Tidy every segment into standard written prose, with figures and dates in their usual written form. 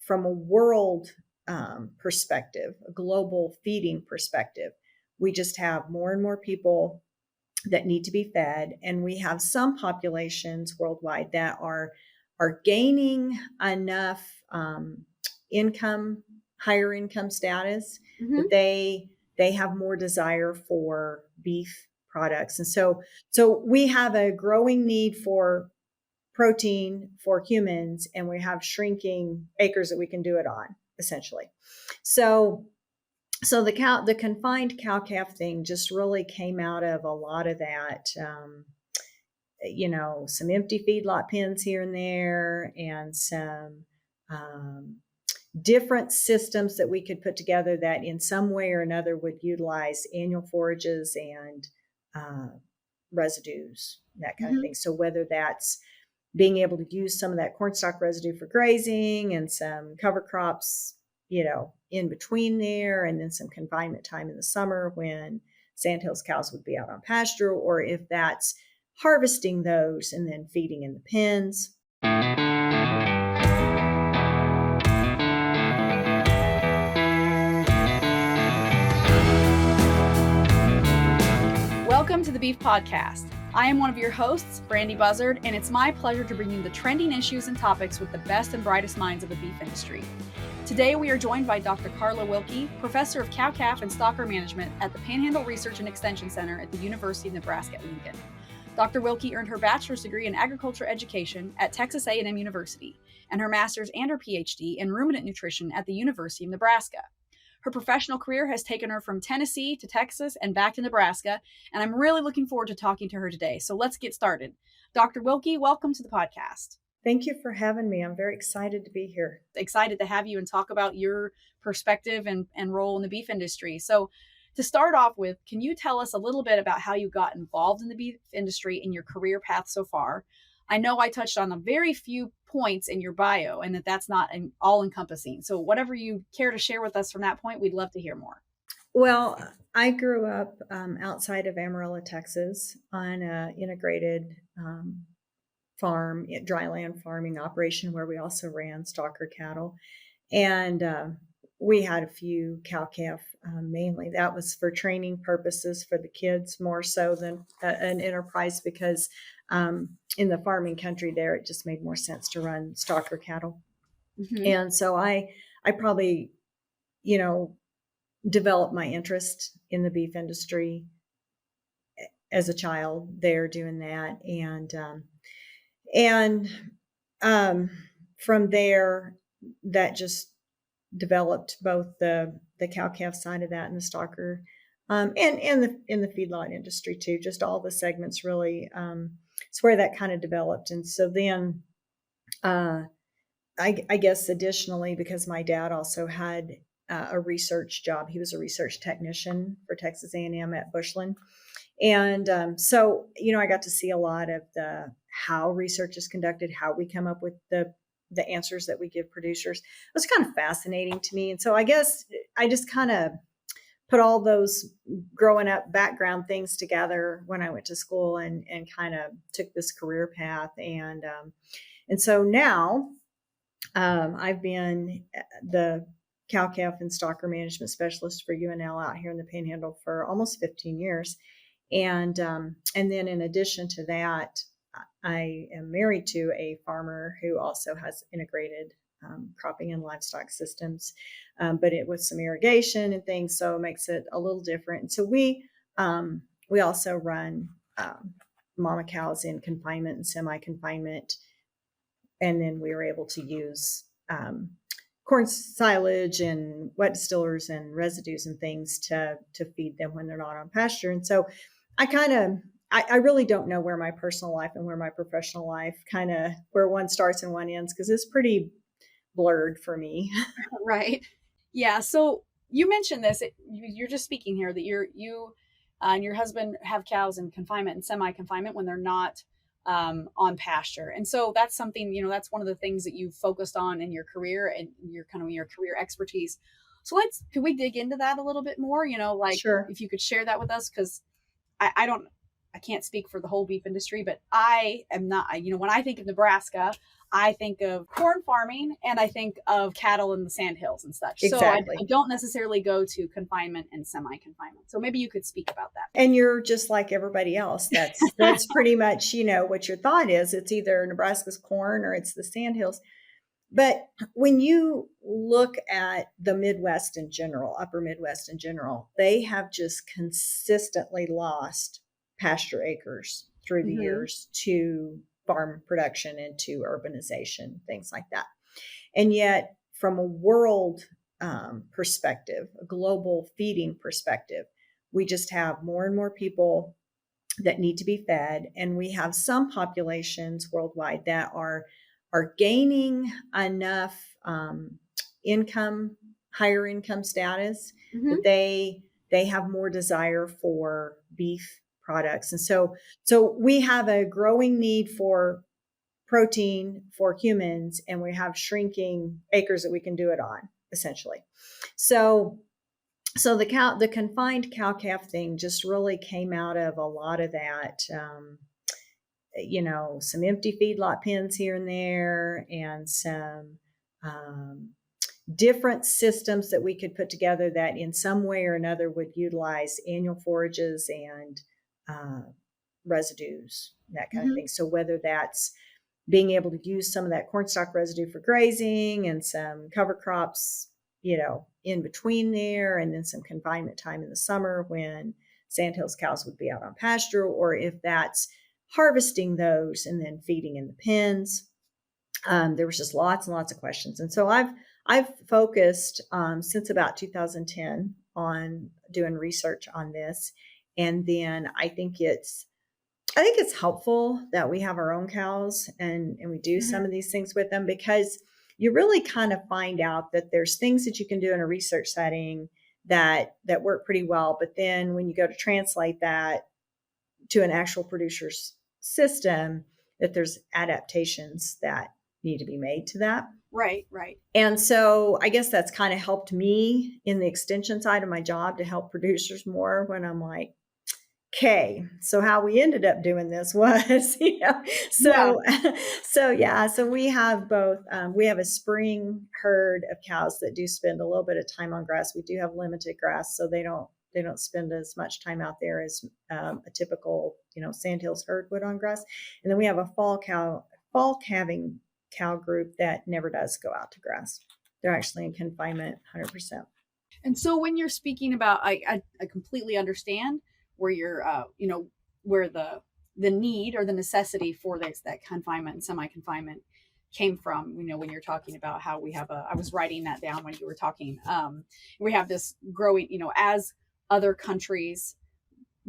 from a world perspective, a global feeding perspective, we just have more and more people that need to be fed. And we have some populations worldwide that are gaining enough income, higher income status, that they have more desire for beef products. And so we have a growing need for protein for humans, and we have shrinking acres that we can do it on, essentially. So the confined cow-calf thing just really came out of a lot of that, some empty feedlot pens here and there, and some different systems that we could put together that in some way or another would utilize annual forages and residues, that kind of thing. So whether that's being able to use some of that cornstalk residue for grazing and some cover crops, in between there, and then some confinement time in the summer when sandhills cows would be out on pasture, or if that's harvesting those and then feeding in the pens. Welcome to the Beef Podcast. I am one of your hosts, Brandy Buzzard, and it's my pleasure to bring you the trending issues and topics with the best and brightest minds of the beef industry. Today, we are joined by Dr. Karla Wilke, Professor of Cow-Calf and Stocker Management at the Panhandle Research and Extension Center at the University of Nebraska at Lincoln. Dr. Wilke earned her bachelor's degree in agriculture education at Texas A&M University and her master's and her PhD in ruminant nutrition at the University of Nebraska. Her professional career has taken her from Tennessee to Texas and back to Nebraska, and I'm really looking forward to talking to her today. So let's get started. Dr. Wilke, welcome to the podcast. Thank you for having me. I'm very excited to be here. Excited to have you and talk about your perspective and role in the beef industry. So to start off with, can you tell us a little bit about how you got involved in the beef industry in your career path so far? I know I touched on a very few points in your bio and that's not all encompassing. So whatever you care to share with us from that point, we'd love to hear more. Well, I grew up outside of Amarillo, Texas on an integrated farm, dryland farming operation where we also ran stocker cattle. And we had a few cow-calf, mainly. That was for training purposes for the kids more so than an enterprise, because in the farming country there, it just made more sense to run stocker cattle. And so I probably, developed my interest in the beef industry as a child there doing that. And from there, that just developed both the cow-calf side of that and the stocker, and in the feedlot industry too. Just all the segments really. It's where that kind of developed. And so then, I guess additionally, because my dad also had a research job, he was a research technician for Texas A&M at Bushland. And so, I got to see a lot of how research is conducted, how we come up with the answers that we give producers. It was kind of fascinating to me. And so I guess I just kind of put all those growing up background things together when I went to school and kind of took this career path. And so now I've been the cow-calf and stocker management specialist for UNL out here in the Panhandle for almost 15 years. And then in addition to that, I am married to a farmer who also has integrated cropping and livestock systems, but it with some irrigation and things, so it makes it a little different. And so we also run mama cows in confinement and semi-confinement, and then we were able to use corn silage and wet distillers and residues and things to feed them when they're not on pasture. And so I really don't know where my personal life and where my professional life where one starts and one ends, because it's pretty blurred for me. Right. Yeah. So you mentioned this, you're just speaking here that you and your husband have cows in confinement and semi-confinement when they're not on pasture. And so that's something, that's one of the things that you've focused on in your career and your career expertise. So could we dig into that a little bit more? Sure. If you could share that with us, because I can't speak for the whole beef industry, but I am not, when I think of Nebraska, I think of corn farming and I think of cattle in the sandhills and such. So I Exactly. don't necessarily go to confinement and semi-confinement. So maybe you could speak about that. And you're just like everybody else. That's pretty much, what your thought is. It's either Nebraska's corn or it's the sandhills. But when you look at the Midwest in general, upper Midwest in general, they have just consistently lost pasture acres through the years to farm production and to urbanization, things like that. And yet, from a world perspective, a global feeding perspective, we just have more and more people that need to be fed. And we have some populations worldwide that are gaining enough income, higher income status, that they have more desire for beef products. And so we have a growing need for protein for humans, and we have shrinking acres that we can do it on, essentially. So the confined cow calf thing just really came out of a lot of that, some empty feedlot pens here and there, and some different systems that we could put together that in some way or another would utilize annual forages and residues, that kind of thing. So whether that's being able to use some of that cornstalk residue for grazing and some cover crops, in between there, and then some confinement time in the summer when sandhills cows would be out on pasture, or if that's harvesting those and then feeding in the pens. There was just lots and lots of questions. And so I've focused since about 2010 on doing research on this. And then I think it's helpful that we have our own cows and we do some of these things with them, because you really kind of find out that there's things that you can do in a research setting that work pretty well. But then when you go to translate that to an actual producer's system, that there's adaptations that need to be made to that. Right. And so I guess that's kind of helped me in the extension side of my job to help producers more, when I'm like, okay, so how we ended up doing this was, so we have both. We have a spring herd of cows that do spend a little bit of time on grass. We do have limited grass, so they don't spend as much time out there as a typical, sandhills herd would on grass. And then we have a fall calving cow group that never does go out to grass. They're actually in confinement 100%. And so when you're speaking about, I completely understand where you're, where the need or the necessity for that confinement and semi-confinement came from, when you're talking about how we have I was writing that down when you were talking, we have this growing, as other countries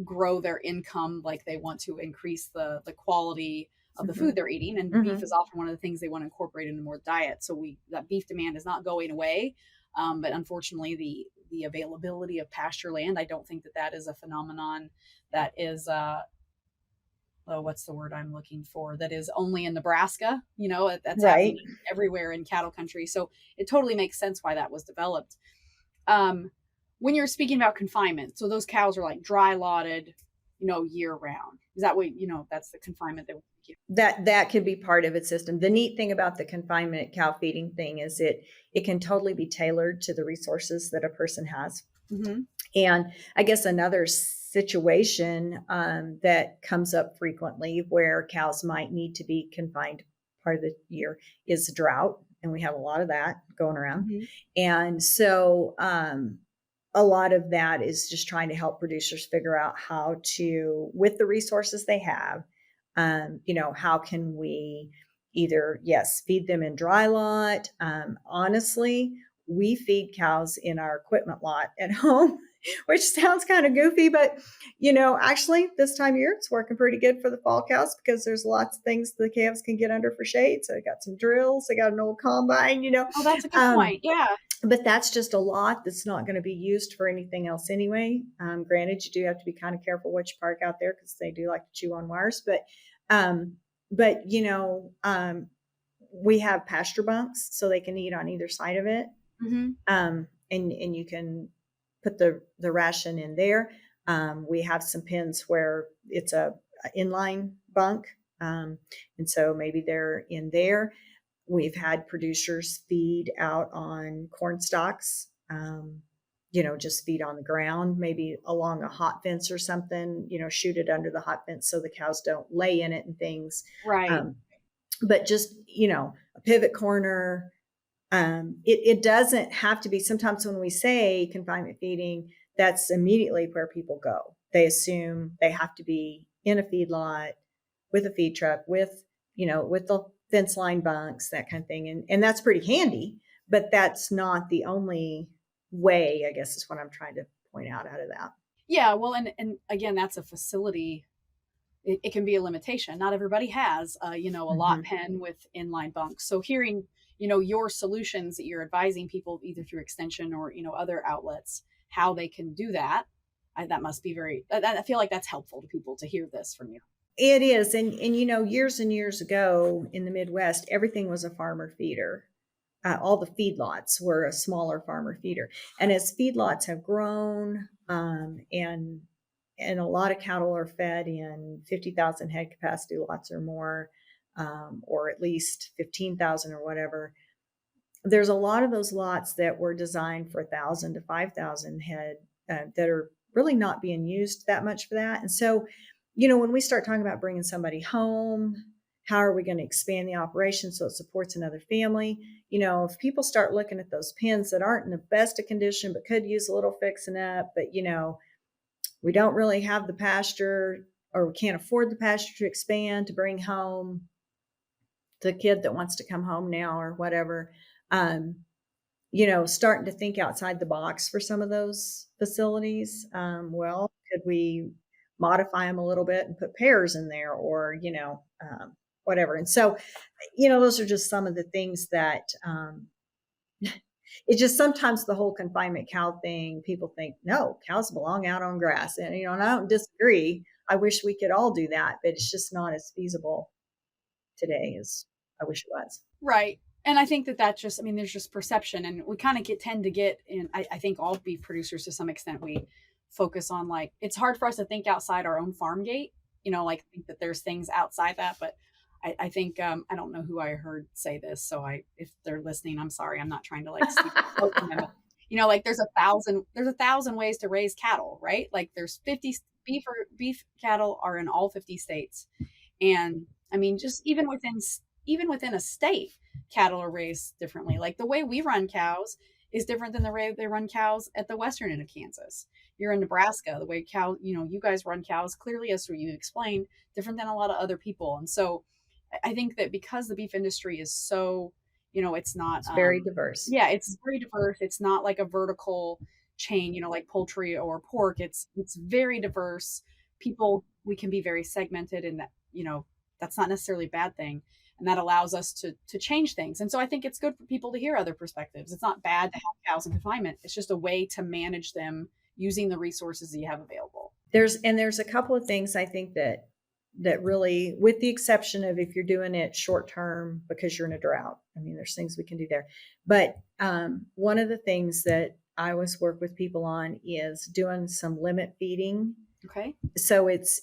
grow their income, like they want to increase the quality of the food they're eating. And beef is often one of the things they want to incorporate into more diet. So that beef demand is not going away. But unfortunately, the availability of pasture land, I don't think that is a phenomenon that is, what's the word I'm looking for? That is only in Nebraska, that's right. happening everywhere in cattle country. So it totally makes sense why that was developed. When you're speaking about confinement, so those cows are like dry lotted, year round. Is that what, that's the confinement that could be part of its system. The neat thing about the confinement cow feeding thing is it can totally be tailored to the resources that a person has. And I guess another situation that comes up frequently where cows might need to be confined part of the year is drought. And we have a lot of that going around. And so a lot of that is just trying to help producers figure out how to, with the resources they have, how can we either, feed them in dry lot. Honestly, we feed cows in our equipment lot at home, which sounds kind of goofy, but actually this time of year, it's working pretty good for the fall cows, because there's lots of things the calves can get under for shade. So I got some drills, I got an old combine, Oh, that's a good point. Yeah. But that's just a lot that's not going to be used for anything else anyway. Granted, you do have to be kind of careful what you park out there, because they do like to chew on wires. But we have pasture bunks so they can eat on either side of it. And you can put the ration in there. We have some pens where it's a inline bunk. And so maybe they're in there. We've had producers feed out on corn stalks, just feed on the ground, maybe along a hot fence or something, shoot it under the hot fence so the cows don't lay in it and things. Right. But just, a pivot corner. It doesn't have to be. Sometimes when we say confinement feeding, that's immediately where people go. They assume they have to be in a feedlot with a feed truck, with the fence line bunks, that kind of thing. And that's pretty handy, but that's not the only way, I guess, is what I'm trying to point out of that. Yeah. Well, and again, that's a facility. It can be a limitation. Not everybody has, a lot pen with inline bunks. So hearing, your solutions that you're advising people either through extension or, other outlets, how they can do that, that must be I feel like that's helpful to people to hear this from you. It is. And years and years ago in the Midwest, everything was a farmer feeder. All the feedlots were a smaller farmer feeder. And as feedlots have grown, and a lot of cattle are fed in 50,000 head capacity lots or more, or at least 15,000 or whatever, there's a lot of those lots that were designed for 1,000 to 5,000 head that are really not being used that much for that. And so, when we start talking about bringing somebody home, how are we going to expand the operation so it supports another family? If people start looking at those pens that aren't in the best of condition, but could use a little fixing up, but, we don't really have the pasture, or we can't afford the pasture to expand to bring home the kid that wants to come home now or whatever, starting to think outside the box for some of those facilities. Well, could we modify them a little bit and put pairs in there, or, whatever. And so, those are just some of the things that, it's just sometimes the whole confinement cow thing, people think, no, cows belong out on grass. And, and I don't disagree. I wish we could all do that, but it's just not as feasible today as I wish it was. Right. And I think that just, there's just perception, and we kind of tend to get in. I think all beef producers to some extent, we focus on, like, it's hard for us to think outside our own farm gate, think that there's things outside that. But I think, I don't know who I heard say this. So if they're listening, I'm sorry. I'm not trying to them. There's 1,000 ways to raise cattle, right? Like there's 50 beef cattle are in all 50 states. And just even within a state, cattle are raised differently. Like the way we run cows is different than the way they run cows at the western end of Kansas. You're in Nebraska, the way you guys run cows, clearly, as you explained, different than a lot of other people. And so I think that because the beef industry is so, it's not very diverse. Yeah, it's very diverse. It's not like a vertical chain, like poultry or pork. It's very diverse. We can be very segmented, and that, that's not necessarily a bad thing. And that allows us to change things. And so I think it's good for people to hear other perspectives. It's not bad to have cows in confinement. It's just a way to manage them using the resources that you have available. There's a couple of things I think that really, with the exception of if you're doing it short term because you're in a drought, there's things we can do there. But one of the things that I always work with people on is doing some limit feeding. Okay. So it's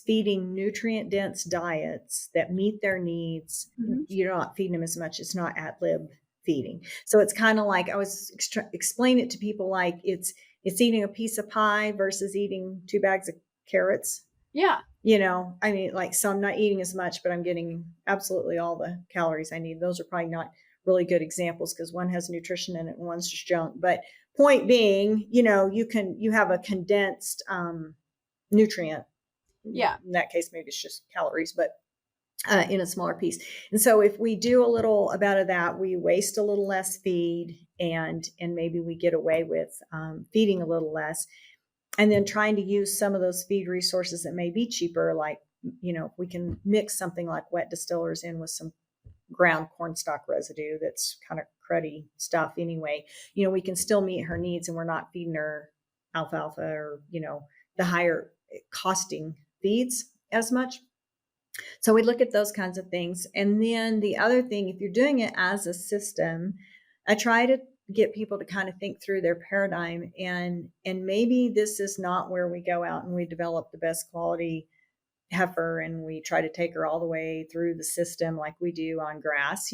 feeding nutrient dense diets that meet their needs. Mm-hmm. You're not feeding them as much. It's not ad lib feeding. So it's kind of like, I was explain it to people like it's eating a piece of pie versus eating 2 bags of carrots. Yeah. So I'm not eating as much, but I'm getting absolutely all the calories I need. Those are probably not really good examples because one has nutrition in it and one's just junk. But point being, you have a condensed nutrient. Yeah. In that case, maybe it's just calories, but in a smaller piece. And so if we do a little about that, we waste a little less feed, and maybe we get away with feeding a little less. And then trying to use some of those feed resources that may be cheaper, like, we can mix something like wet distillers in with some ground cornstalk residue that's kind of cruddy stuff anyway. We can still meet her needs, and we're not feeding her alfalfa or, the higher costing feeds as much. So we look at those kinds of things. And then the other thing, if you're doing it as a system, I try to get people to kind of think through their paradigm, and maybe this is not where we go out and we develop the best quality heifer and we try to take her all the way through the system like we do on grass,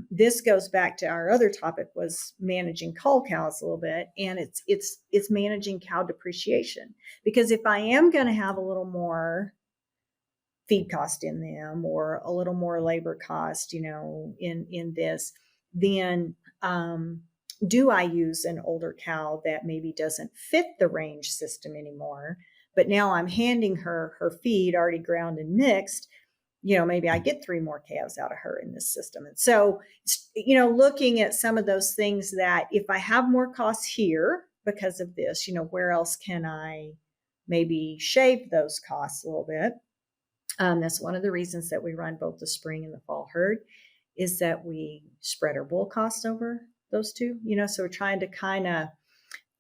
this goes back to our other topic was managing cull cows a little bit. And it's managing cow depreciation, because if I am going to have a little more feed cost in them or a little more labor cost, in this, then do I use an older cow that maybe doesn't fit the range system anymore, but now I'm handing her feed already ground and mixed, maybe I get 3 more calves out of her in this system. And so, looking at some of those things that if I have more costs here because of this, where else can I maybe shave those costs a little bit? That's one of the reasons that we run both the spring and the fall herd, is that we spread our bull cost over those two, so we're trying to kind of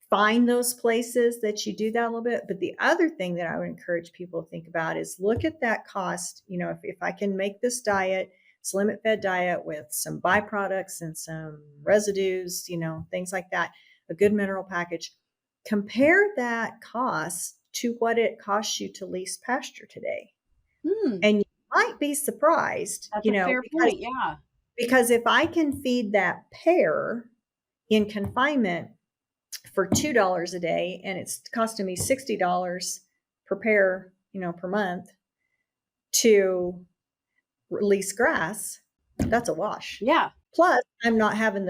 find those places that you do that a little bit. But the other thing that I would encourage people to think about is look at that cost. If I can make this diet, this limit fed diet with some byproducts and some residues, things like that, a good mineral package, compare that cost to what it costs you to lease pasture today. And you might be surprised, That's a fair point. Yeah. Because if I can feed that pair in confinement for $2 a day and it's costing me $60 per pair, per month to release grass, that's a wash. Yeah. Plus, I'm not having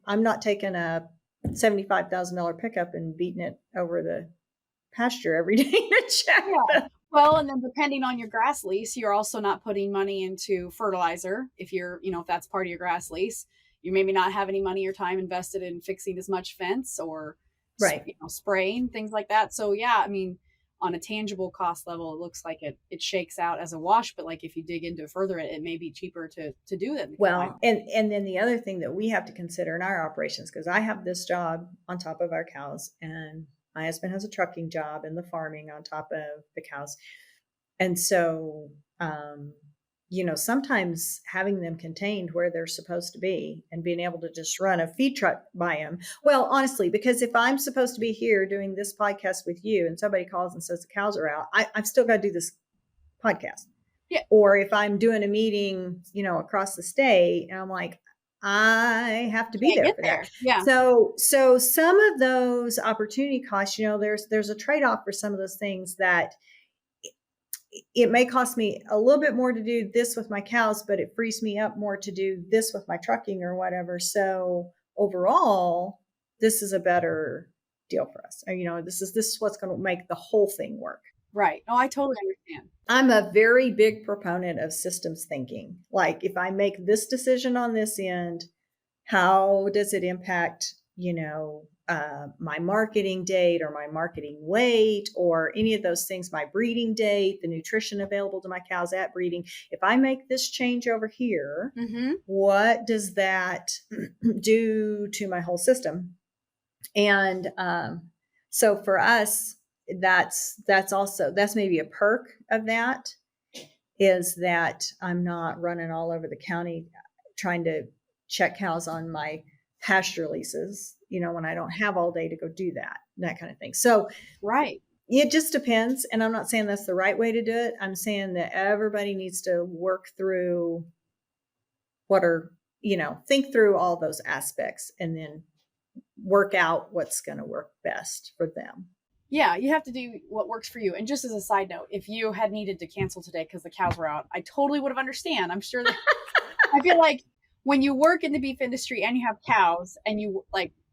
I'm not taking a $75,000 pickup and beating it over the pasture every day to check. Yeah. Well, and then depending on your grass lease, you're also not putting money into fertilizer. If if that's part of your grass lease, you maybe not have any money or time invested in fixing as much fence or right, spraying, things like that. So yeah, I mean, on a tangible cost level, it looks like it shakes out as a wash. But like if you dig into it further, it may be cheaper to do that. Well, and then the other thing that we have to consider in our operations, because I have this job on top of our cows, and my husband has a trucking job and the farming on top of the cows. And so, sometimes having them contained where they're supposed to be and being able to just run a feed truck by them. Well, honestly, because if I'm supposed to be here doing this podcast with you and somebody calls and says the cows are out, I've still got to do this podcast. Yeah. Or if I'm doing a meeting, across the state, and I'm like, I have to be there for that. Yeah. So some of those opportunity costs, there's a trade-off for some of those things that it may cost me a little bit more to do this with my cows, but it frees me up more to do this with my trucking or whatever. So overall, this is a better deal for us. This is what's going to make the whole thing work. Right. No, I totally understand. I'm a very big proponent of systems thinking. Like if I make this decision on this end, how does it impact, my marketing date or my marketing weight or any of those things, my breeding date, the nutrition available to my cows at breeding. If I make this change over here, what does that do to my whole system? And so for us, that's maybe a perk of that, is that I'm not running all over the county trying to check cows on my pasture leases, when I don't have all day to go do that kind of thing. So right, it just depends. And I'm not saying that's the right way to do it. I'm saying that everybody needs to work through think through all those aspects and then work out what's going to work best for them. Yeah, you have to do what works for you. And just as a side note, if you had needed to cancel today because the cows were out, I totally would have understand. I'm sure that I feel like when you work in the beef industry and you have cows and you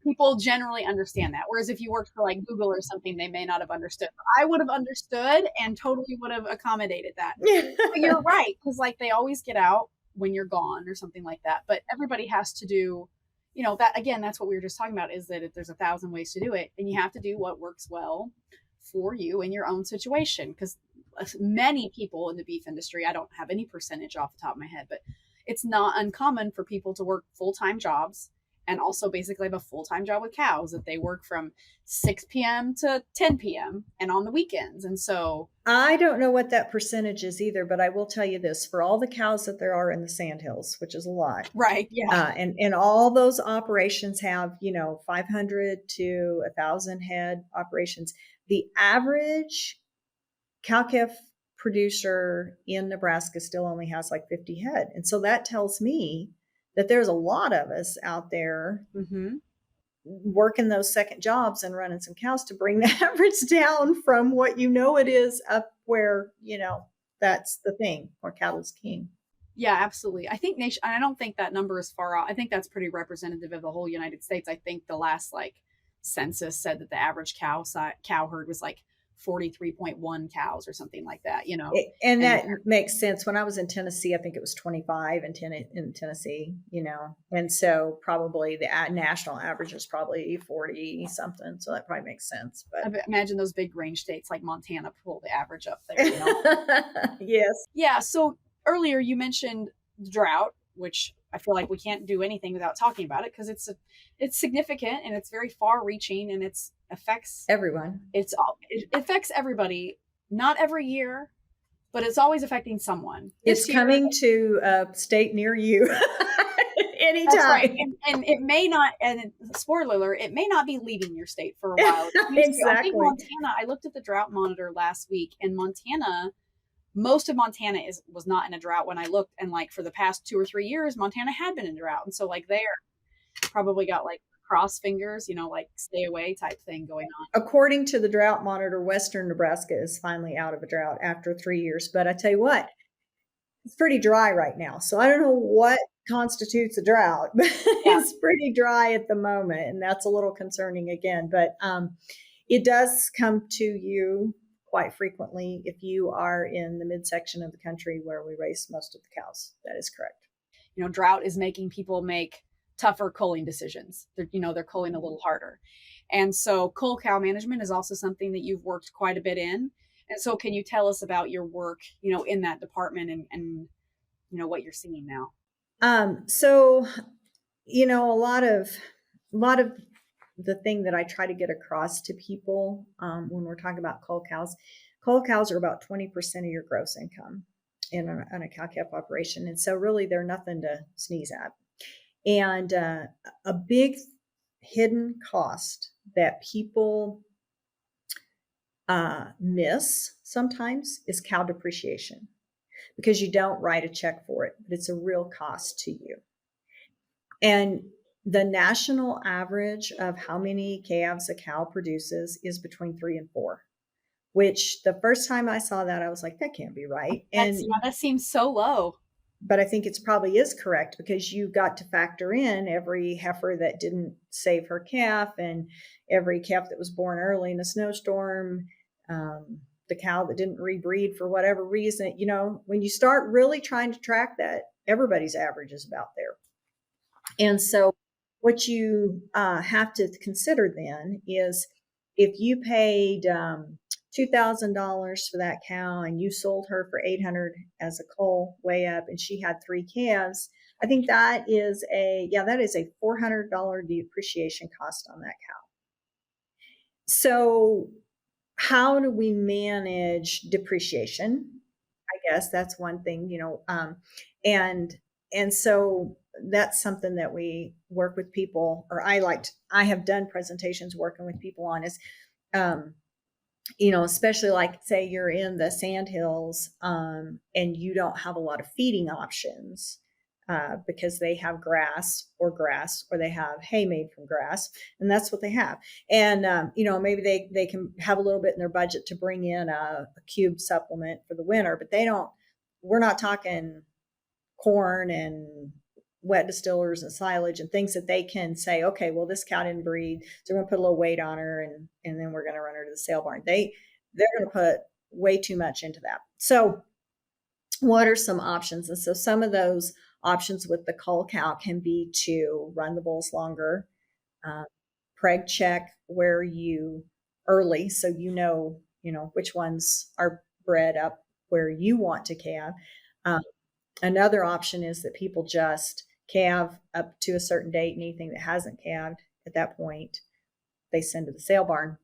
people generally understand that. Whereas if you worked for Google or something, they may not have understood. I would have understood and totally would have accommodated that. But you're right. Because they always get out when you're gone or something like that. But everybody has to do, that again, that's what we were just talking about, is that there's 1,000 ways to do it. And you have to do what works well for you in your own situation. Because many people in the beef industry, I don't have any percentage off the top of my head, but it's not uncommon for people to work full-time jobs and also basically have a full-time job with cows that they work from 6 p.m. to 10 p.m. and on the weekends. And so I don't know what that percentage is either, but I will tell you this, for all the cows that there are in the Sandhills, which is a lot. Right. Yeah. And all those operations have, 500 to 1,000 head operations. The average cow-calf producer in Nebraska still only has like 50 head. And so that tells me that there's a lot of us out there working those second jobs and running some cows to bring the average down from what it is up where, that's the thing, where cattle's king. Yeah, absolutely. I think I don't think that number is far off. I think that's pretty representative of the whole United States. I think the last census said that the average cow herd was like 43.1 cows or something like that, And that makes sense. When I was in Tennessee, I think it was 25 in Tennessee, and so probably the national average is probably 40 something. So that probably makes sense. But I imagine those big range states like Montana pull the average up there. Yes. Yeah. So earlier you mentioned drought, which I feel like we can't do anything without talking about it because it's significant and it's very far reaching and it affects everyone. It affects everybody, not every year, but it's always affecting someone. It's coming to a state near you anytime. That's right. And it may not, and spoiler alert, it may not be leaving your state for a while. Exactly. I think Montana, I looked at the drought monitor last week, and most of Montana was not in a drought when I looked, and for the past 2 or 3 years, Montana had been in drought. And so they're probably got cross fingers, stay away type thing going on. According to the drought monitor, Western Nebraska is finally out of a drought after 3 years. But I tell you what, it's pretty dry right now. So I don't know what constitutes a drought, but it's pretty dry at the moment. And that's a little concerning again. But it does come to you quite frequently if you are in the midsection of the country where we raise most of the cows. That is correct. Drought is making people make tougher culling decisions. They're culling a little harder. And so cull cow management is also something that you've worked quite a bit in. And so can you tell us about your work, in that department and what you're seeing now? So, a lot of the thing that I try to get across to people when we're talking about cull cows are about 20% of your gross income in a cow-calf operation. And so really they're nothing to sneeze at. And a big hidden cost that people miss sometimes is cow depreciation, because you don't write a check for it, but it's a real cost to you. And the national average of how many calves a cow produces is between 3 and 4, which the first time I saw that, I was like, that can't be right. And that seems so low. But I think it probably is correct, because you got to factor in every heifer that didn't save her calf and every calf that was born early in a snowstorm, the cow that didn't rebreed for whatever reason. When you start really trying to track that, everybody's average is about there. And so what you have to consider then is if you paid $2,000 for that cow and you sold her for $800 as a cull way up, and she had 3 calves, I think that is a $400 depreciation cost on that cow. So how do we manage depreciation? I guess that's one thing, and so that's something that we work with people, or I have done presentations working with people on is, especially say you're in the sandhills and you don't have a lot of feeding options because they have grass, or they have hay made from grass, and that's what they have. And, maybe they can have a little bit in their budget to bring in a cube supplement for the winter, but we're not talking corn and wet distillers and silage and things that they can say, okay, well, this cow didn't breed, so we're going to put a little weight on her and then we're going to run her to the sale barn. They're going to put way too much into that. So what are some options? And so some of those options with the cull cow can be to run the bulls longer, preg check where you early, so which ones are bred up where you want to calve. Another option is that people just calve up to a certain date, and anything that hasn't calved at that point, they send to the sale barn.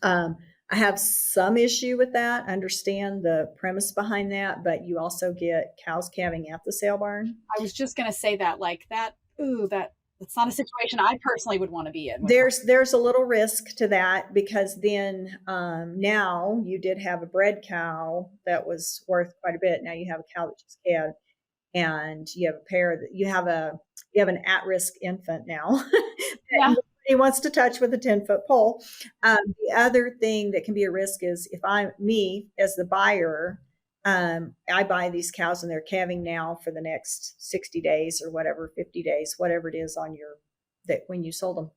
I have some issue with that. Understand the premise behind that, but you also get cows calving at the sale barn. I was just going to say that, the It's not a situation I personally would want to be in. There's a little risk to that, because then now you did have a bred cow that was worth quite a bit. Now you have a cow that just calved, and you have a pair that you have an at-risk infant now that Yeah. nobody wants to touch with a 10-foot pole. The other thing that can be a risk is if me as the buyer, I buy these cows and they're calving now for the next 60 days or whatever, 50 days, whatever it is on that when you sold them.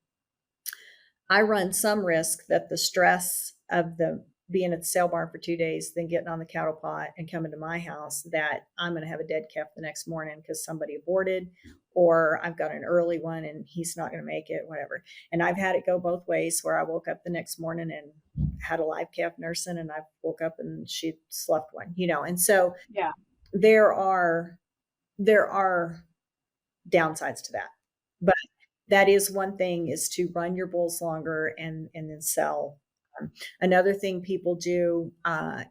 I run some risk that the stress of the being at the sale barn for 2 days, then getting on the cattle pot and coming to my house, that I'm going to have a dead calf the next morning because somebody aborted, or I've got an early one and he's not going to make it, whatever. And I've had it go both ways, where I woke up the next morning and had a live calf nursing, and I woke up and she slept one, and so Yeah. there are downsides to that. But that is one thing, is to run your bulls longer and then sell. Another thing people do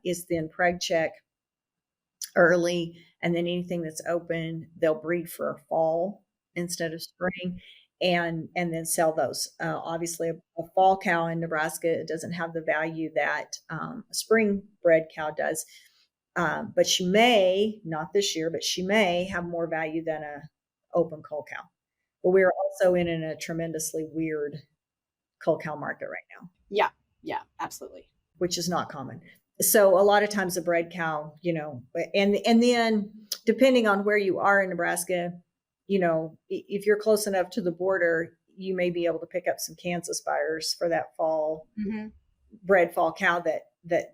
is then preg check early, and then anything that's open, they'll breed for a fall instead of spring, and then sell those. Obviously, a fall cow in Nebraska, it doesn't have the value that a spring bred cow does. But she may, not this year, but she may have more value than a open cull cow. But we're also in a tremendously weird cull cow market right now. Yeah. Yeah, absolutely. Which is not common. So a lot of times a bred cow, and then depending on where you are in Nebraska, if you're close enough to the border, you may be able to pick up some Kansas buyers for that fall bred fall cow that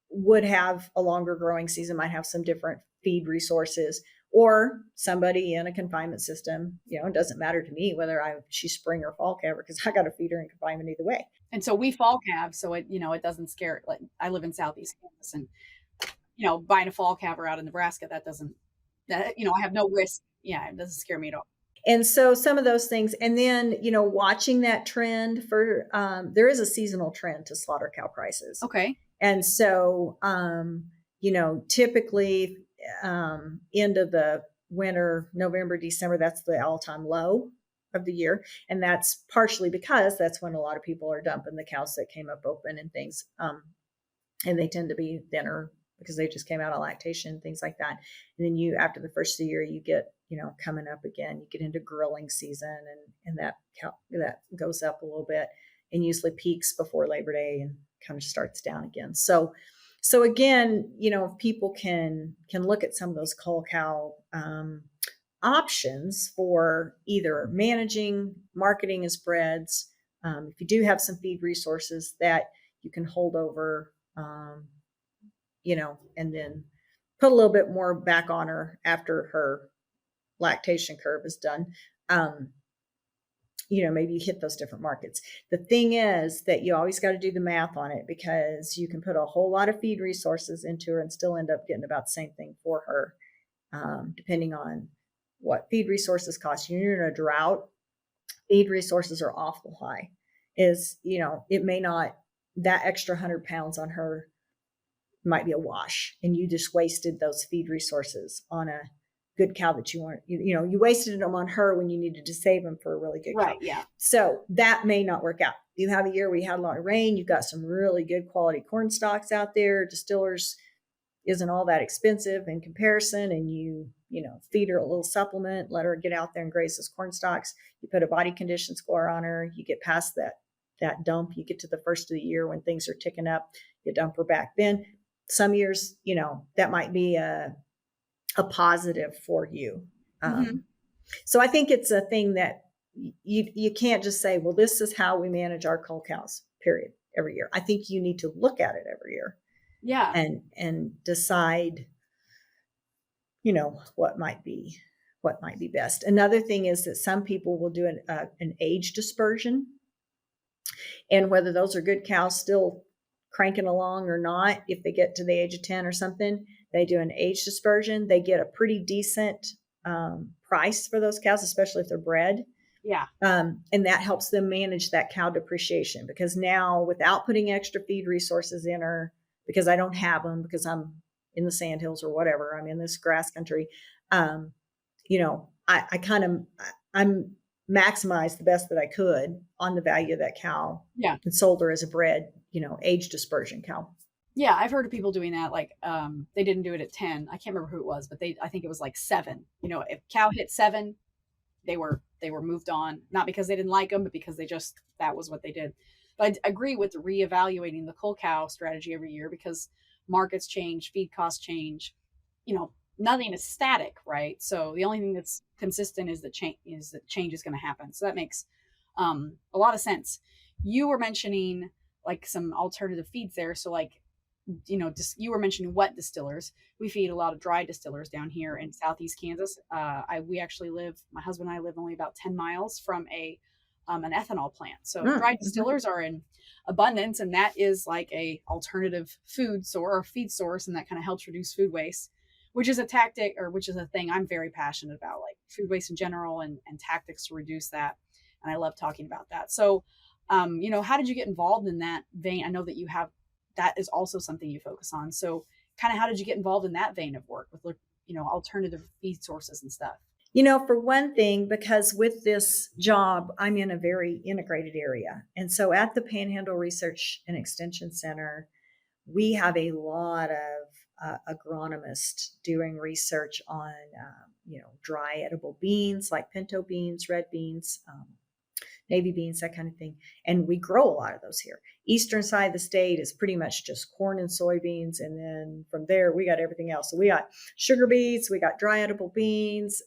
would have a longer growing season, might have some different feed resources, or somebody in a confinement system. It doesn't matter to me whether she's spring or fall calver, because I got to feed her in confinement either way. And so we fall calve, so it it doesn't scare. Like, I live in Southeast Kansas, and buying a fall calver out of Nebraska, that I have no risk. Yeah, it doesn't scare me at all. And so some of those things, and then watching that trend for there is a seasonal trend to slaughter cow prices. Okay. And so typically end of the winter, November, December, that's the all-time low of the year. And that's partially because that's when a lot of people are dumping the cows that came up open and things. And they tend to be thinner because they just came out of lactation, things like that. And then after the first of the year, you get, coming up again, you get into grilling season, and that goes up a little bit, and usually peaks before Labor Day and kind of starts down again. So again, if people can look at some of those cull cow options for either managing, marketing as breds, if you do have some feed resources that you can hold over, and then put a little bit more back on her after her lactation curve is done. Maybe you hit those different markets. The thing is that you always got to do the math on it, because you can put a whole lot of feed resources into her and still end up getting about the same thing for her, depending on what feed resources cost. You're in a drought, feed resources are awful high. It may not, that extra 100 pounds on her might be a wash, and you just wasted those feed resources on a good cow that you want. You wasted them on her when you needed to save them for a really good cow. Right. Yeah. So that may not work out. You have a year where you had a lot of rain, you've got some really good quality corn stalks out there. Distillers isn't all that expensive in comparison, and you feed her a little supplement, let her get out there and graze those corn stalks. You put a body condition score on her, you get past that dump, you get to the first of the year when things are ticking up, you dump her back. Then some years, that might be a positive for you. So I think it's a thing that you can't just say, well, this is how we manage our cull cows, period, every year. I think you need to look at it every year. Yeah. And decide, what might be best. Another thing is that some people will do an age dispersion, and whether those are good cows still cranking along or not, if they get to the age of 10 or something, they do an age dispersion. They get a pretty decent price for those cows, especially if they're bred. Yeah. And that helps them manage that cow depreciation, because now, without putting extra feed resources in her, because I don't have them, because I'm in the sandhills or whatever, I'm in this grass country, I'm maximize the best that I could on the value of that cow Yeah. and sold her as a bred, age dispersion cow. Yeah, I've heard of people doing that. Like, they didn't do it at 10. I can't remember who it was, but I think it was like 7. If cow hit 7, they were moved on, not because they didn't like them, but because that was what they did. But I agree with reevaluating the cull cow strategy every year, because markets change, feed costs change. Nothing is static, right? So the only thing that's consistent is that change is going to happen. So that makes a lot of sense. You were mentioning like some alternative feeds there. So like, you were mentioning wet distillers. We feed a lot of dry distillers down here in Southeast Kansas. My husband and I live only about 10 miles from an ethanol plant. So dry distillers are in abundance, and that is like a alternative food source or feed source, and that kind of helps reduce food waste, which is a thing I'm very passionate about, like food waste in general and tactics to reduce that. And I love talking about that. So, how did you get involved in that vein? I know that that is also something you focus on. So kind of how did you get involved in that vein of work with, alternative feed sources and stuff? For one thing, because with this job, I'm in a very integrated area. And so at the Panhandle Research and Extension Center, we have a lot of agronomists doing research on, dry edible beans like pinto beans, red beans, navy beans, that kind of thing. And we grow a lot of those here. Eastern side of the state is pretty much just corn and soybeans. And then from there, we got everything else. So we got sugar beets, we got dry edible beans,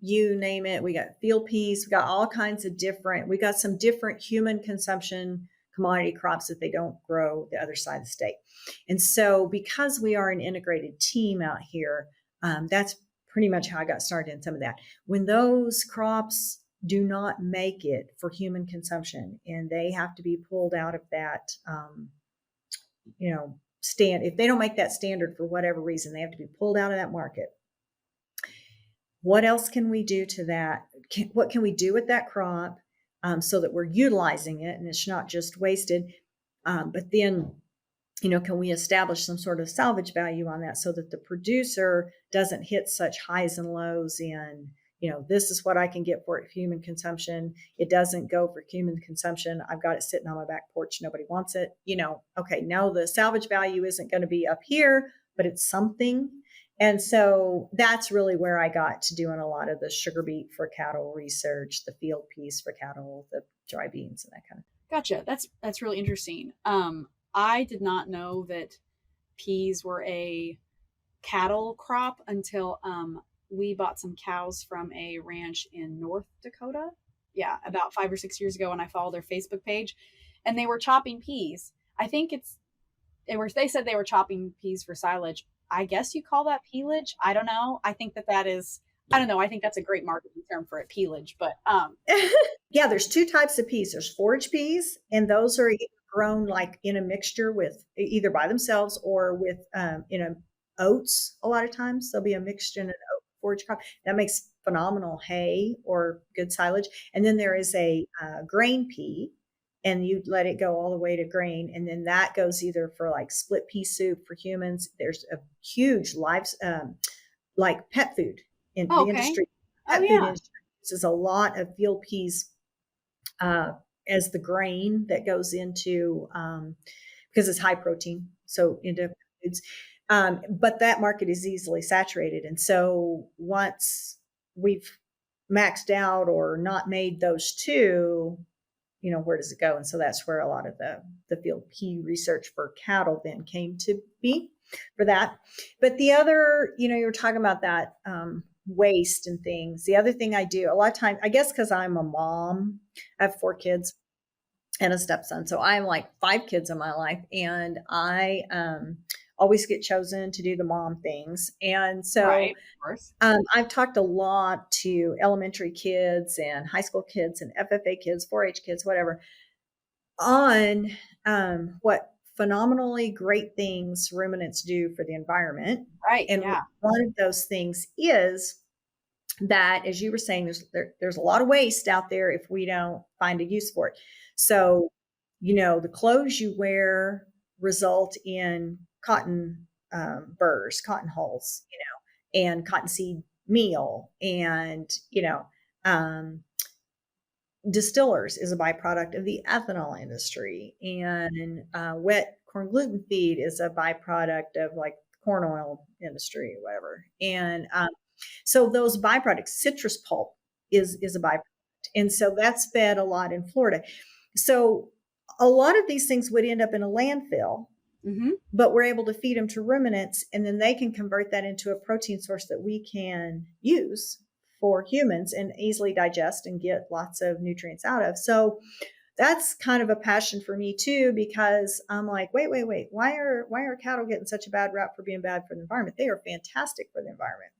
you name it. We got field peas, we got all kinds of we got some different human consumption commodity crops that they don't grow the other side of the state. And so because we are an integrated team out here, that's pretty much how I got started in some of that. When those crops do not make it for human consumption and they have to be pulled out of that, if they don't make that standard for whatever reason, they have to be pulled out of that market. What else can we do to that? What can we do with that crop so that we're utilizing it and it's not just wasted? But then, can we establish some sort of salvage value on that so that the producer doesn't hit such highs and lows in, this is what I can get for it, human consumption. It doesn't go for human consumption. I've got it sitting on my back porch. Nobody wants it. Okay, no, the salvage value isn't going to be up here, but it's something. And so that's really where I got to doing a lot of the sugar beet for cattle research, the field piece for cattle, the dry beans and that kind of thing. Gotcha. That's really interesting. I did not know that peas were a cattle crop until we bought some cows from a ranch in North Dakota. Yeah, about 5 or 6 years ago, and I followed their Facebook page, and they were chopping peas. I think they said they were chopping peas for silage. I guess you call that peelage. I don't know. I think that is, I don't know. I think that's a great marketing term for it, peelage. But yeah, there's two types of peas. There's forage peas, and those are grown like in a mixture with either by themselves or with oats. A lot of times there'll be a mixture in an oat forage crop that makes phenomenal hay or good silage. And then there is a grain pea, and you let it go all the way to grain, and then that goes either for like split pea soup for humans. There's a huge like pet food in the industry. Pet food industry uses a lot of field peas as the grain that goes into because it's high protein, so into foods. But that market is easily saturated, and so once we've maxed out or not made those two, where does it go? And so that's where a lot of the field pea research for cattle then came to be for that. But the other, you were talking about that waste and things. The other thing I do a lot of times, I guess because I'm a mom, I have 4 kids and a stepson. So I'm like 5 kids in my life, and I always get chosen to do the mom things. And so right, of course. I've talked a lot to elementary kids and high school kids and FFA kids, 4-H kids, whatever, on what phenomenally great things ruminants do for the environment. Right. And one of those things is that, as you were saying, there's a lot of waste out there if we don't find a use for it. So, the clothes you wear result in cotton burrs, cotton hulls, and cottonseed meal, and um, distillers is a byproduct of the ethanol industry, and wet corn gluten feed is a byproduct of like corn oil industry or whatever. And so those byproducts, citrus pulp is a byproduct, and so that's fed a lot in Florida. So a lot of these things would end up in a landfill, but we're able to feed them to ruminants, and then they can convert that into a protein source that we can use for humans and easily digest and get lots of nutrients out of. So that's kind of a passion for me too, because I'm like, wait, why are cattle getting such a bad rap for being bad for the environment? They are fantastic for the environment.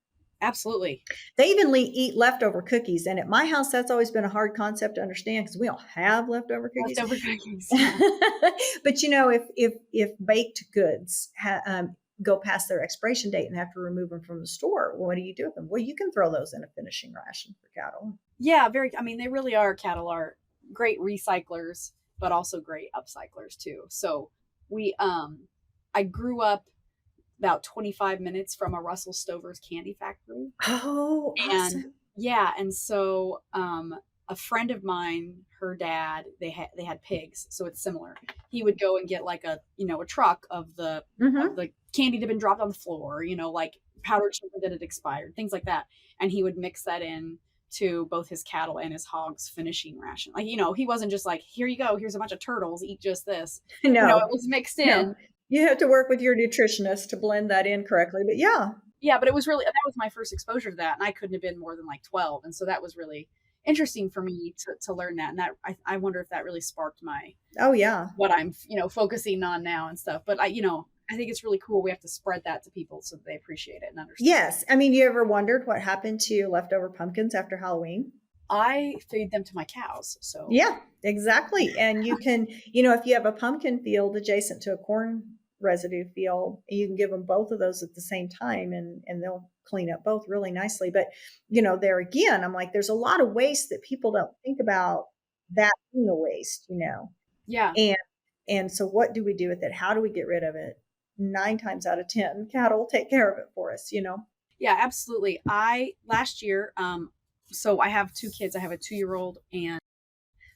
Absolutely. They even eat leftover cookies. And at my house, that's always been a hard concept to understand because we don't have leftover cookies. Leftover cookies. Yeah. But if baked goods go past their expiration date and have to remove them from the store, what do you do with them? Well, you can throw those in a finishing ration for cattle. Yeah, they really are. Cattle are great recyclers, but also great upcyclers too. So I grew up about 25 minutes from a Russell Stover's candy factory. Oh, awesome. And yeah, and so a friend of mine, her dad, they had pigs, so it's similar. He would go and get like a truck of the candy that had been dropped on the floor, like powdered sugar that had expired, things like that, and he would mix that in to both his cattle and his hogs finishing ration. Like, he wasn't just like, here you go, here's a bunch of turtles, eat just this. No, it was mixed in. No. You have to work with your nutritionist to blend that in correctly, but yeah. Yeah, but that was my first exposure to that, and I couldn't have been more than like 12, and so that was really interesting for me to learn that, and that I wonder if that really sparked my what I'm focusing on now and stuff. But I think it's really cool. We have to spread that to people so that they appreciate it and understand. Yes, I mean, you ever wondered what happened to leftover pumpkins after Halloween? I feed them to my cows. So yeah, exactly. And you can, if you have a pumpkin field adjacent to a corn residue field, you can give them both of those at the same time, and they'll clean up both really nicely. But there again, I'm like, there's a lot of waste that people don't think about, that being a waste. Yeah. And so what do we do with it? How do we get rid of it? 9 times out of 10, cattle take care of it for us. Yeah, absolutely. Last year, so I have 2 kids. I have a 2-year-old and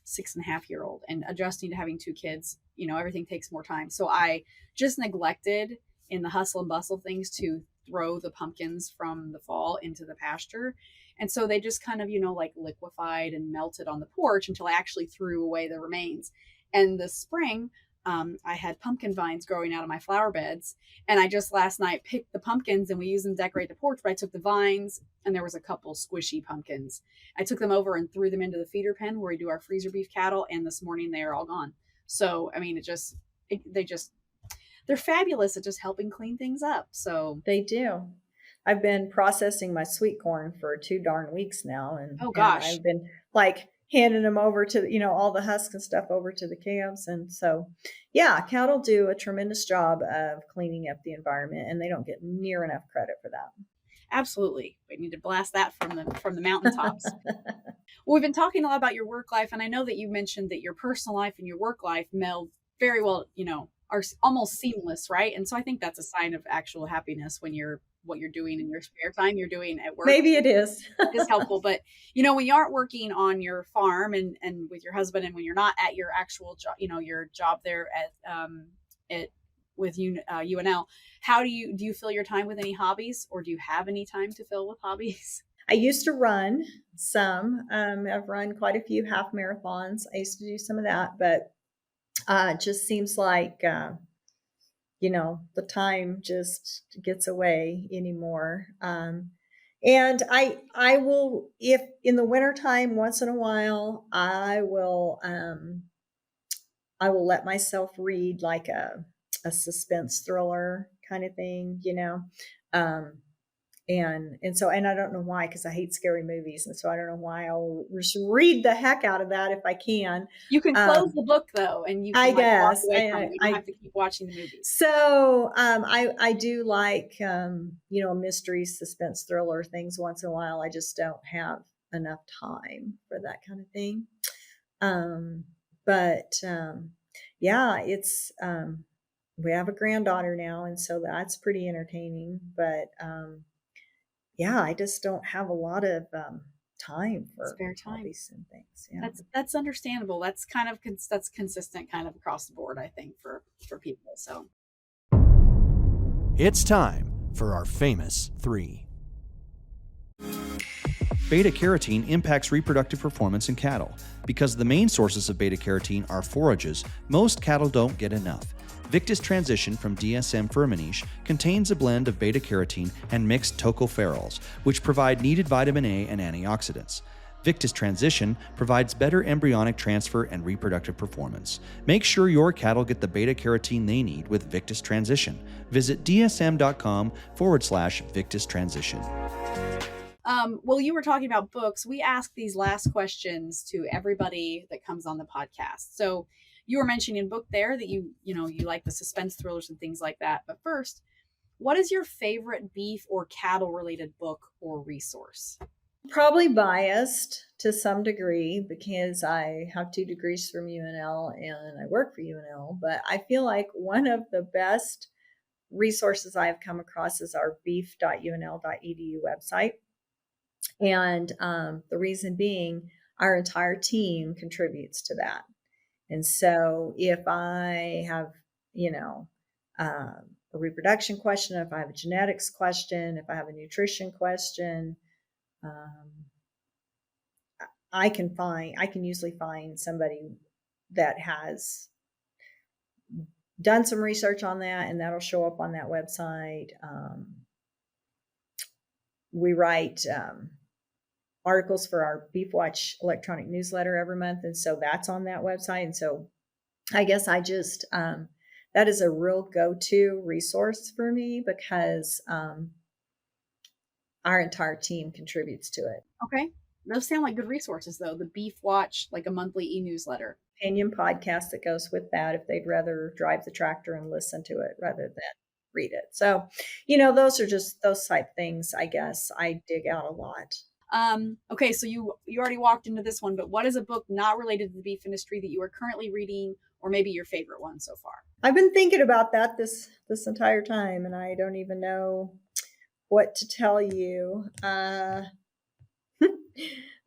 6.5-year-old, and adjusting to having 2 kids, everything takes more time. So I just neglected in the hustle and bustle things to throw the pumpkins from the fall into the pasture. And so they just kind of, like liquefied and melted on the porch until I actually threw away the remains. And this spring, I had pumpkin vines growing out of my flower beds, and I just last night picked the pumpkins and we used them to decorate the porch, but I took the vines, and there was a couple squishy pumpkins. I took them over and threw them into the feeder pen where we do our freezer beef cattle, and this morning they are all gone. So, I mean, they're fabulous at just helping clean things up. So they do. I've been processing my sweet corn for 2 darn weeks now. And oh gosh, and I've been like handing them over to, all the husks and stuff over to the calves. And so, yeah, cattle do a tremendous job of cleaning up the environment, and they don't get near enough credit for that. Absolutely. We need to blast that from the mountaintops. Well, we've been talking a lot about your work life, and I know that you mentioned that your personal life and your work life meld very well, are almost seamless, right? And so I think that's a sign of actual happiness when what you're doing in your spare time, you're doing at work. Maybe it is. It's helpful. But, when you aren't working on your farm and with your husband, and when you're not at your actual job, your job there with UNL, how do you fill your time with any hobbies, or do you have any time to fill with hobbies? I used to run some. I've run quite a few half marathons. I used to do some of that, but it just seems like, the time just gets away anymore. And I will, if in the wintertime, once in a while, I will let myself read like a suspense thriller kind of thing, and so, and I don't know why, because I hate scary movies, and so I don't know why. I'll just read the heck out of that if I can. You can close the book though, and you can I guess walk away from it. You don't have to keep watching the movies. So I do like mystery, suspense, thriller things once in a while. I just don't have enough time for that kind of thing. But yeah, it's we have a granddaughter now, and so that's pretty entertaining. But yeah, I just don't have a lot of time for Spare all time. these things. Yeah. That's understandable. That's kind of that's consistent kind of across the board, I think, for people. So It's time for our famous three. Beta carotene impacts reproductive performance in cattle. Because the main sources of beta carotene are forages, most cattle don't get enough. Victus Transition from DSM Firmenich contains a blend of beta carotene and mixed tocopherols, which provide needed vitamin A and antioxidants. Victus Transition provides better embryonic transfer and reproductive performance. Make sure your cattle get the beta carotene they need with Victus Transition. Visit dsm.com/Victus Transition. well, you were talking about books. We ask these last questions to everybody that comes on the podcast. So you were mentioning in book there that you like the suspense thrillers and things like that. But first, what is your favorite beef or cattle related book or resource? Probably biased to some degree because I have 2 degrees from UNL and I work for UNL, but I feel like one of the best resources I have come across is our beef.unl.edu website. And the reason being, our entire team contributes to that. And so if I have, a reproduction question, if I have a genetics question, if I have a nutrition question, I can usually find somebody that has done some research on that, and that'll show up on that website. We write articles for our Beef Watch electronic newsletter every month, and so that's on that website. And so I guess I just that is a real go-to resource for me because our entire team contributes to it. Okay. Those sound like good resources, though. The Beef Watch, like a monthly e-newsletter. Opinion podcast that goes with that if they'd rather drive the tractor and listen to it rather than read it. So, those are just those type things, I guess, I dig out a lot. Okay, so you already walked into this one, but what is a book not related to the beef industry that you are currently reading, or maybe your favorite one so far? I've been thinking about that this entire time, and I don't even know what to tell you.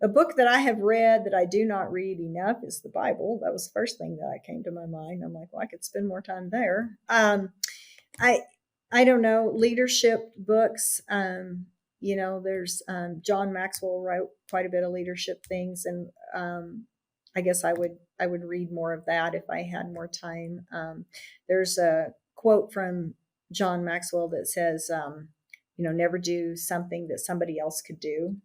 A book that I have read that I do not read enough is the Bible. That was the first thing that came to my mind. I'm like, well, I could spend more time there. I don't know, leadership books. There's John Maxwell wrote quite a bit of leadership things, and I guess I would read more of that if I had more time. There's a quote from John Maxwell that says, never do something that somebody else could do.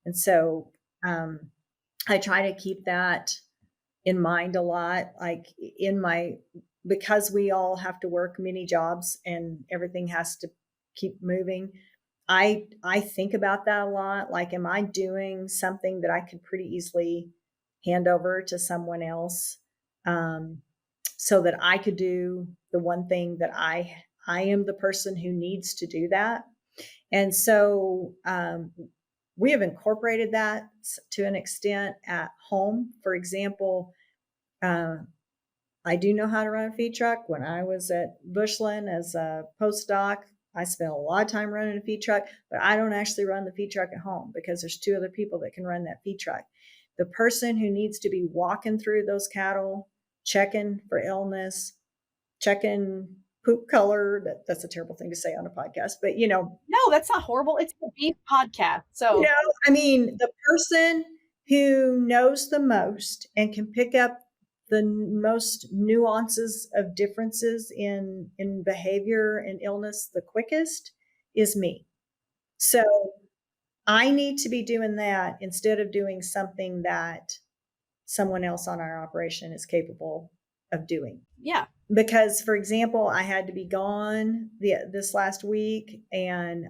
And so I try to keep that in mind a lot, like because we all have to work many jobs and everything has to keep moving. I think about that a lot. Like, am I doing something that I could pretty easily hand over to someone else so that I could do the one thing that I am the person who needs to do that. And so we have incorporated that to an extent at home. For example, I do know how to run a feed truck. When I was at Bushland as a postdoc, I spent a lot of time running a feed truck, but I don't actually run the feed truck at home because there's 2 other people that can run that feed truck. The person who needs to be walking through those cattle, checking for illness, checking poop color. That's a terrible thing to say on a podcast, but No, that's not horrible. It's a beef podcast. So, the person who knows the most and can pick up the most nuances of differences in behavior and illness the quickest is me. So I need to be doing that instead of doing something that someone else on our operation is capable of doing. Yeah. Because, for example, I had to be gone this last week and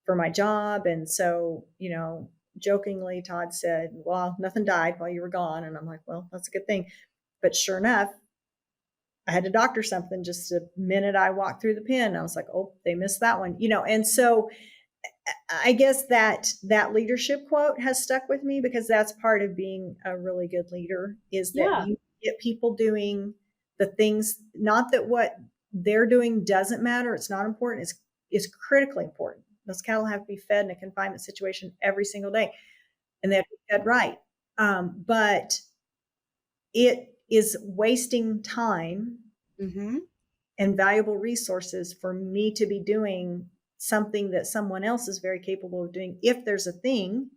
for my job. And so, jokingly, Todd said, well, nothing died while you were gone. And I'm like, well, that's a good thing. But sure enough, I had to doctor something just the minute I walked through the pen. I was like, oh, they missed that one, and so I guess that leadership quote has stuck with me because that's part of being a really good leader is that you get people doing the things, not that what they're doing doesn't matter. It's not important. It's critically important. Those cattle have to be fed in a confinement situation every single day, and they have to be fed right. But it is wasting time Mm-hmm. and valuable resources for me to be doing something that someone else is very capable of doing. If there's a thing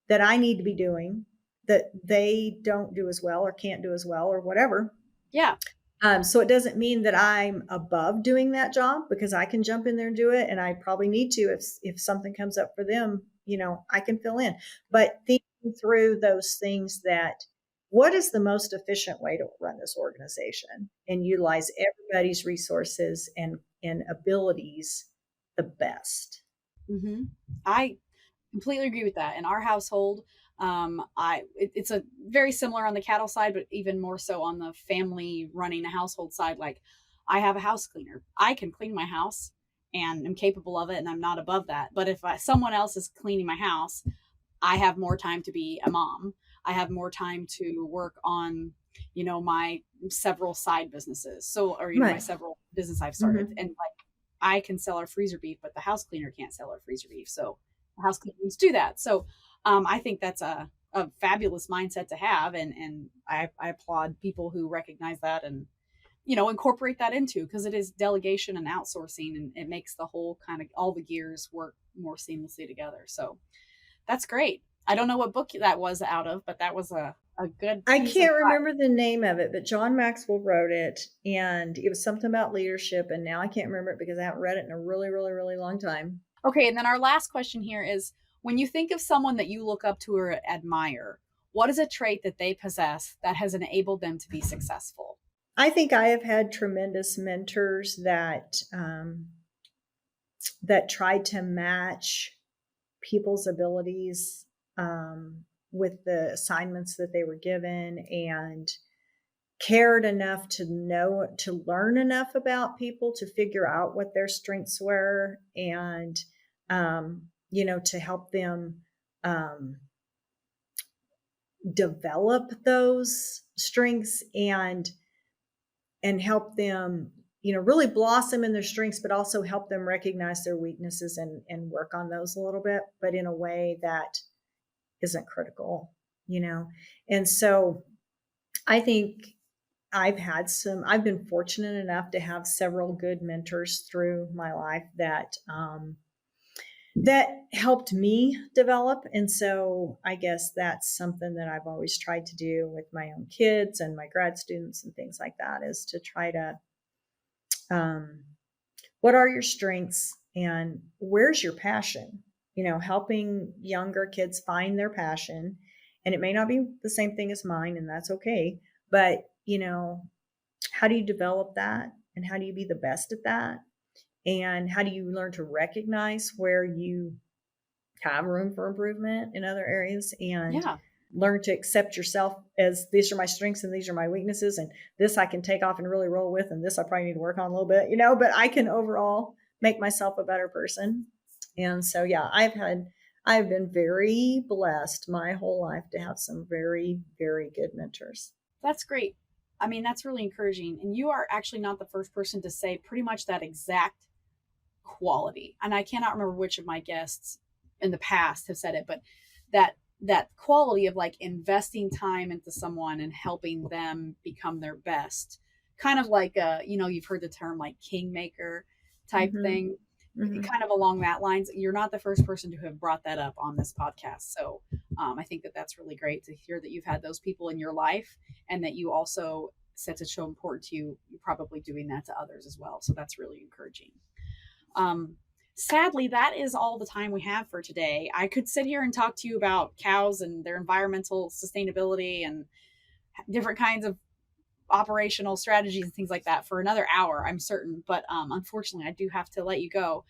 that I need to be doing that they don't do as well or can't do as well or whatever. Yeah. So it doesn't mean that I'm above doing that job, because I can jump in there and do it. And I probably need to, if something comes up for them, I can fill in. But thinking through those things, that what is the most efficient way to run this organization and utilize everybody's resources and abilities the best. Mm-hmm. I completely agree with that. In our household, it's a very similar on the cattle side, but even more so on the family running a household side. Like, I have a house cleaner. I can clean my house and am capable of it, and I'm not above that. But if someone else is cleaning my house, I have more time to be a mom. I have more time to work on, my several side businesses. So, or, my Right. several business I've started. Mhm. And like, I can sell our freezer beef, but the house cleaner can't sell our freezer beef. So the house cleaners do that. So I think that's a fabulous mindset to have. And I applaud people who recognize that and, incorporate that into, because it is delegation and outsourcing, and it makes the whole kind of all the gears work more seamlessly together. So that's great. I don't know what book that was out of, but that was a good I piece can't of remember the name of it, but John Maxwell wrote it, and it was something about leadership. And now I can't remember it because I haven't read it in a really, really, really long time. Okay, and then our last question here is, when you think of someone that you look up to or admire, what is a trait that they possess that has enabled them to be successful? I think I have had tremendous mentors that tried to match people's abilities with the assignments that they were given, and cared enough to learn enough about people to figure out what their strengths were, and to help them develop those strengths, and help them really blossom in their strengths, but also help them recognize their weaknesses and work on those a little bit, but in a way that isn't critical. And so I think I've been fortunate enough to have several good mentors through my life that helped me develop. And so I guess that's something that I've always tried to do with my own kids and my grad students and things like that, is to try to, what are your strengths and where's your passion? Helping younger kids find their passion. And it may not be the same thing as mine, and that's okay. But, how do you develop that? And how do you be the best at that? And how do you learn to recognize where you have room for improvement in other areas, and Yeah. learn to accept yourself as, these are my strengths and these are my weaknesses, and this I can take off and really roll with, and this I probably need to work on a little bit, but I can overall make myself a better person. And so, yeah, I've been very blessed my whole life to have some very, very good mentors. That's great. I mean, that's really encouraging. And you are actually not the first person to say pretty much that exact quality. And I cannot remember which of my guests in the past have said it, but that quality of like investing time into someone and helping them become their best, kind of like you've heard the term like kingmaker type thing, kind of along that lines. You're not the first person to have brought that up on this podcast. So I think that that's really great to hear that you've had those people in your life, and that you also said it's so important to you. You're probably doing that to others as well. So that's really encouraging. Sadly, that is all the time we have for today. I could sit here and talk to you about cows and their environmental sustainability and different kinds of operational strategies and things like that for another hour, I'm certain. But unfortunately, I do have to let you go.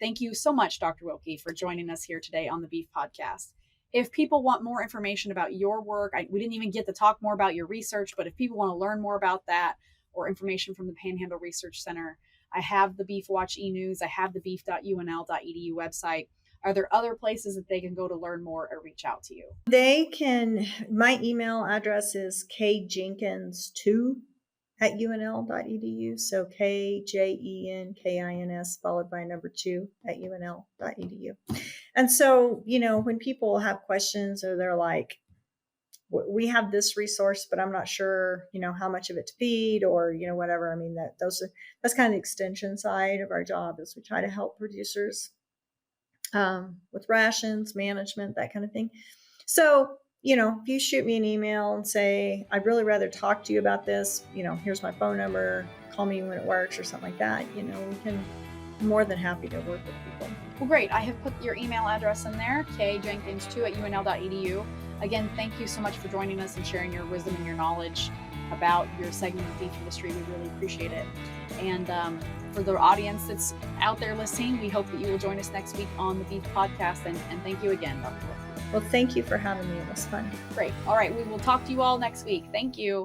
Thank you so much, Dr. Wilke, for joining us here today on the Beef Podcast. If people want more information about your work, we didn't even get to talk more about your research, but if people want to learn more about that, or information from the Panhandle Research Center, I have the Beef Watch e-news. I have the beef.unl.edu website. Are there other places that they can go to learn more or reach out to you? My email address is kjenkins2 @unl.edu. So KJENKINS followed by number 2 @unl.edu. And so, when people have questions or they're like, we have this resource, but I'm not sure, how much of it to feed or, whatever. I mean, that's kind of the extension side of our job is we try to help producers with rations, management, that kind of thing. So, if you shoot me an email and say, I'd really rather talk to you about this, here's my phone number, call me when it works or something like that, we can, more than happy to work with people. Well, great. I have put your email address in there, kjenkins2 @unl.edu. Again, thank you so much for joining us and sharing your wisdom and your knowledge about your segment of the beef industry. We really appreciate it. And for the audience that's out there listening, we hope that you will join us next week on the Beef Podcast. And thank you again, Dr. Wilke. Well, thank you for having me. It was fun. Great. All right. We will talk to you all next week. Thank you.